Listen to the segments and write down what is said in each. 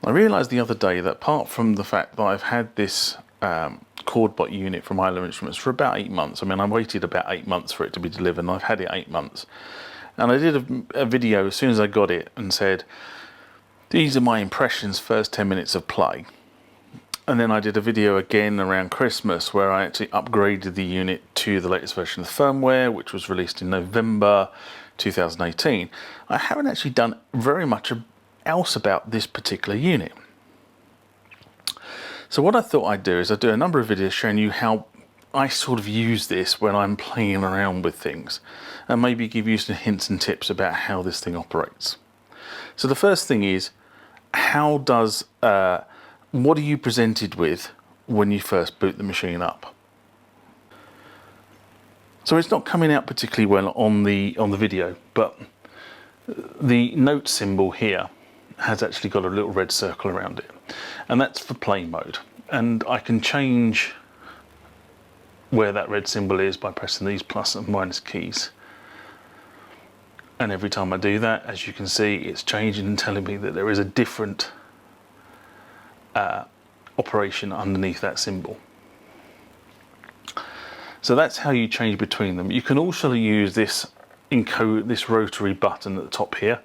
I realised the other day that apart from the fact that I've had this KordBot unit from Isla Instruments for about 8 months, I mean I waited about 8 months for it to be delivered and I've had it 8 months, and I did a video as soon as I got it and said these are my impressions, first 10 minutes of play. And then I did a video again around Christmas where I actually upgraded the unit to the latest version of the firmware, which was released in November 2018. I haven't actually done very much else about this particular unit. So what I thought I'd do is I'd do a number of videos showing you how I sort of use this when I'm playing around with things, and maybe give you some hints and tips about how this thing operates. So the first thing is, how does what are you presented with when you first boot the machine up? So it's not coming out particularly well on the video, but the note symbol here has actually got a little red circle around it, and that's for play mode. And I can change where that red symbol is by pressing these plus and minus keys. And every time I do that, as you can see, it's changing and telling me that there is a different operation underneath that symbol. So that's how you change between them. You can also use this rotary button at the top here,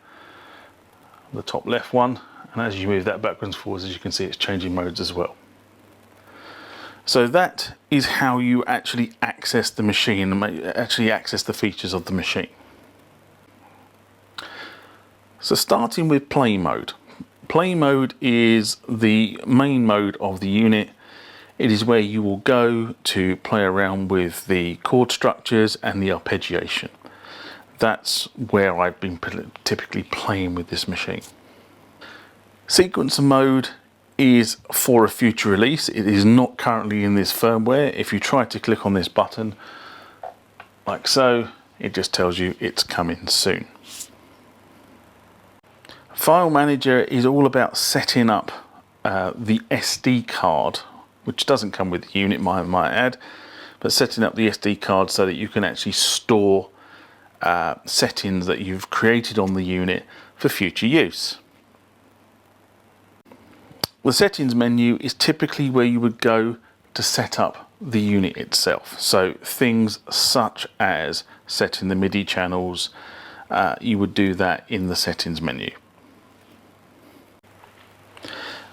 the top left one, and as you move that backwards and forwards, as you can see, it's changing modes as well. So that is how you actually access the machine and actually access the features of the machine. So starting with play mode. Play mode is the main mode of the unit. It is where you will go to play around with the chord structures and the arpeggiation. That's where I've been typically playing with this machine. Sequencer mode is for a future release. It is not currently in this firmware. If you try to click on this button, like so, it just tells you it's coming soon. File Manager is all about setting up the SD card, which doesn't come with the unit, might add, but setting up the SD card so that you can actually store settings that you've created on the unit for future use. The settings menu is typically where you would go to set up the unit itself. So things such as setting the MIDI channels, you would do that in the settings menu.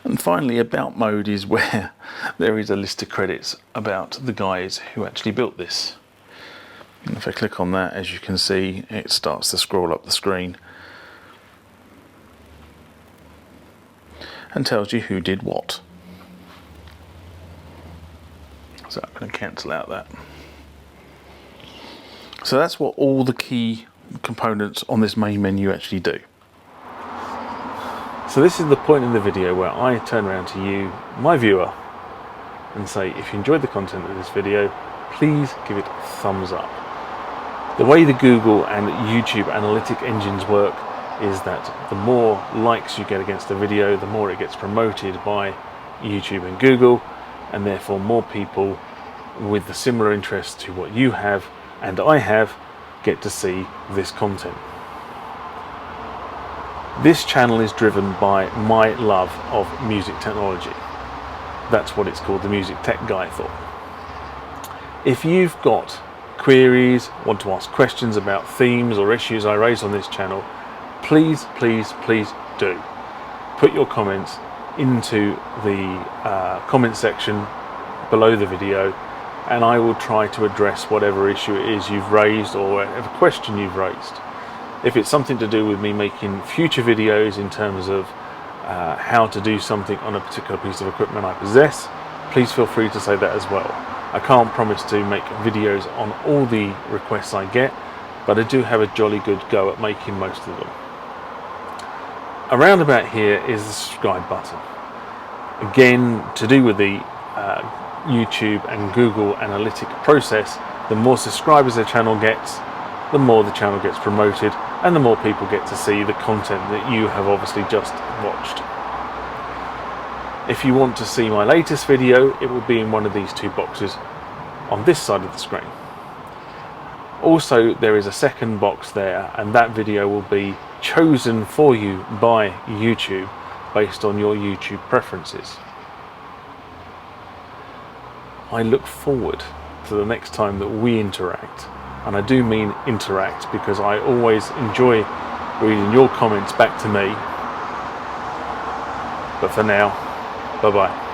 And finally, About Mode is where there is a list of credits about the guys who actually built this. And if I click on that, as you can see, it starts to scroll up the screen and tells you who did what. So I'm going to cancel out that. So that's what all the key components on this main menu actually do. So this is the point in the video where I turn around to you, my viewer, and say, if you enjoyed the content of this video, please give it a thumbs up. The way the Google and YouTube analytic engines work is that the more likes you get against a video, the more it gets promoted by YouTube and Google, and therefore more people with the similar interests to what you have and I have get to see this content. This channel is driven by my love of music technology. That's what it's called, the Music Tech Guy thought. If you've got queries, want to ask questions about themes or issues I raise on this channel, please do. Put your comments into the comment section below the video, and I will try to address whatever issue it is you've raised or whatever question you've raised. If it's something to do with me making future videos in terms of how to do something on a particular piece of equipment I possess, please feel free to say that as well. I can't promise to make videos on all the requests I get, but I do have a jolly good go at making most of them. Around about here is the subscribe button. Again, to do with the YouTube and Google analytic process, the more subscribers a channel gets, the more the channel gets promoted, and the more people get to see the content that you have obviously just watched. If you want to see my latest video, it will be in one of these two boxes on this side of the screen. Also, there is a second box there, and that video will be chosen for you by YouTube based on your YouTube preferences. I look forward to the next time that we interact, and I do mean interact because I always enjoy reading your comments back to me. But for now, bye bye.